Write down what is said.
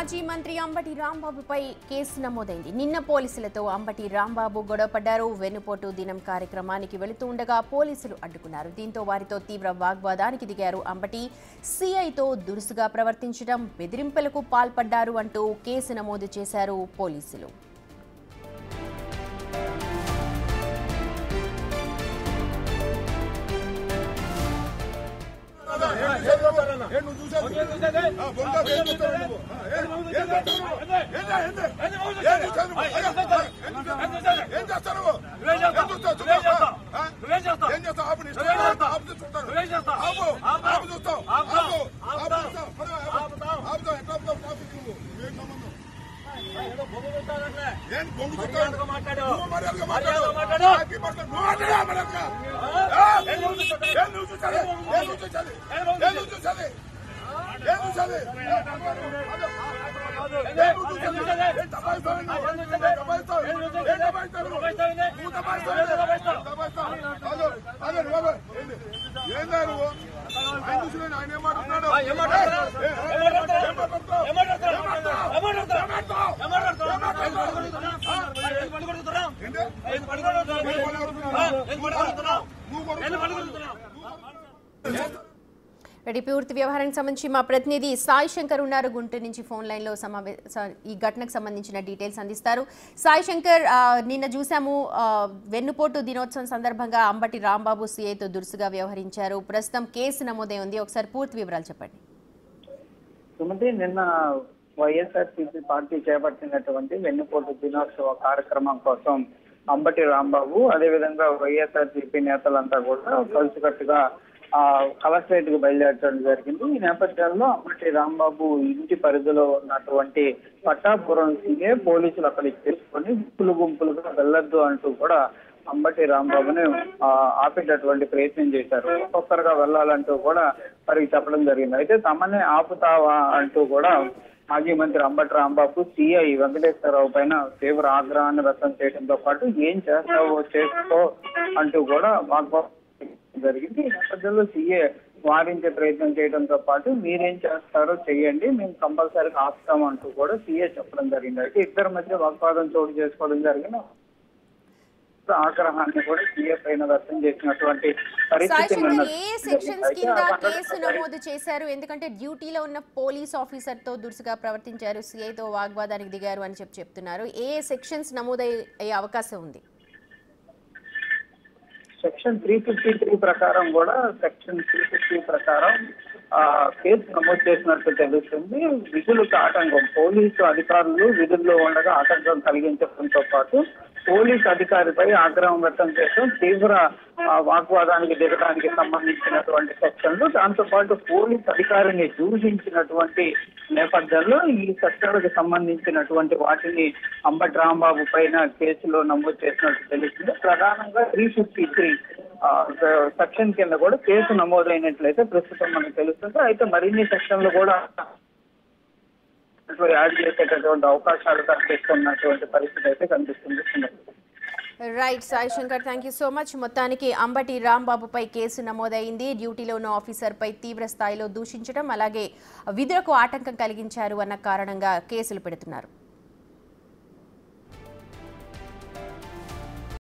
మాజీ మంత్రి అంబటి రాంబాబుపై కేసు నమోదైంది. నిన్న పోలీసులతో అంబటి రాంబాబు గొడవపడ్డారు. వెన్నుపోటు దినం కార్యక్రమానికి వెళుతూ ఉండగా పోలీసులు అడ్డుకున్నారు. దీంతో వారితో తీవ్ర వాగ్వాదానికి దిగారు. అంబటి సీఐతో దురుసుగా ప్రవర్తించడం, బెదిరింపులకు పాల్పడ్డారు అంటూ కేసు నమోదు చేశారు పోలీసులు. పూర్తి వ్యవహారానికి సంబంధించి మా ప్రతినిధి సాయి శంకర్ ఉన్నారు గుంటూరు నుంచి ఫోన్ లైన్ లో ఈ ఘటనకు సంబంధించిన డీటెయిల్స్ అందిస్తారు. సాయి శంకర్, నిన్న చూసాము వెన్నుపోటు దినోత్సవం సందర్భంగా అంబటి రాంబాబు సీఐతో దురుసుగా వ్యవహరించారు. ప్రస్తుతం కేసు నమోదై ఉంది. ఒకసారి పూర్తి వివరాలు చెప్పండి. సుమతి, నిన్న వైఎస్ఆర్సీపీ పార్టీ చేపట్టినటువంటి వెన్నుపోటు దినోత్సవ కార్యక్రమం కోసం అంబటి రాంబాబు అదేవిధంగా వైఎస్ఆర్సీపీ నేతలంతా కూడా కలిసికట్టుగా కలెక్టరేట్ కు బయలుదేరడం జరిగింది. ఈ నేపథ్యంలో అంబటి రాంబాబు ఇంటి పరిధిలో ఉన్నటువంటి పట్టాపురం సీఏ పోలీసులు అక్కడికి తీసుకొని గుంపులుగా వెళ్లొద్దు అంటూ కూడా అంబటి రాంబాబుని ఆపేటటువంటి ప్రయత్నం చేశారు. ఒక్కొక్కరుగా వెళ్లాలంటూ కూడా వారికి చెప్పడం జరిగింది. అయితే తమనే ఆపుతావా అంటూ కూడా మాజీ మంత్రి అంబటి రాంబాబు సిఐ వెంకటేశ్వరరావు పైన తీవ్ర ఆగ్రహాన్ని వ్యక్తం చేయడంతో పాటు ఏం చేస్తావో చేసుకో అంటూ కూడా వాగ్వాదం జరిగింది. ఈ నేపథ్యంలో సీఏ వారించే ప్రయత్నం చేయడంతో పాటు మీరేం చేస్తారో చెయ్యండి, మేము కంపల్సరీగా ఆపుతాం అంటూ కూడా సీఏ చెప్పడం జరిగింది. అయితే ఇద్దరి మధ్య వాగ్వాదం చోటు చేసుకోవడం జరిగిన ఆగ్రహాన్ని కూడా సీఏ పైన వ్యక్తం చేసినటువంటి పరిస్థితి కేసు నమోదు చేశారు. ఎందుకంటే డ్యూటీలో ఉన్న పోలీస్ ఆఫీసర్ తో దురుసుగా ప్రవర్తించారు, సీఐతో వాగ్వాదానికి దిగారు అని చెప్తున్నారు. ఏ సెక్షన్స్ నమోదయ్యే అవకాశం ఉంది? సెక్షన్ 353 ప్రకారం కూడా సెక్షన్ 350 ప్రకారం కేసు నమోదు చేసినట్టు తెలుస్తుంది. విధులకు ఆటంకం, పోలీసు అధికారులు విధుల్లో ఉండగా ఆటంకం కలిగించడంతో పాటు పోలీసు అధికారిపై ఆగ్రహం వ్యక్తం చేయడం, తీవ్ర వాగ్వాదానికి దిగడానికి సంబంధించినటువంటి సెక్షన్లు, దాంతో పాటు పోలీసు అధికారిని దూషించినటువంటి నేపథ్యంలో ఈ సెక్షన్లకు సంబంధించినటువంటి వాటిని అంబటి రాంబాబు పైన కేసులో నమోదు చేసినట్టు తెలుస్తుంది. ప్రధానంగా 353 సెక్షన్ కింద కూడా కేసు నమోదైనట్లయితే ప్రస్తుతం మనకు తెలుస్తుంది. అయితే మరిన్ని సెక్షన్లు కూడా యాడ్ చేసేటటువంటి అవకాశాలు కనిపిస్తున్నటువంటి పరిస్థితి అయితే కనిపిస్తుంది. Right Sai Shankar, thank you so much. మొత్తానికి అంబటి రాంబాబుపై కేసు నమోదైంది. డ్యూటీలో ఉన్న ఆఫీసర్ పై తీవ్ర స్థాయిలో దూషించడం, అలాగే విధులకు ఆటంకం కలిగించారు అన్న కారణంగా కేసులు పెడుతున్నారు.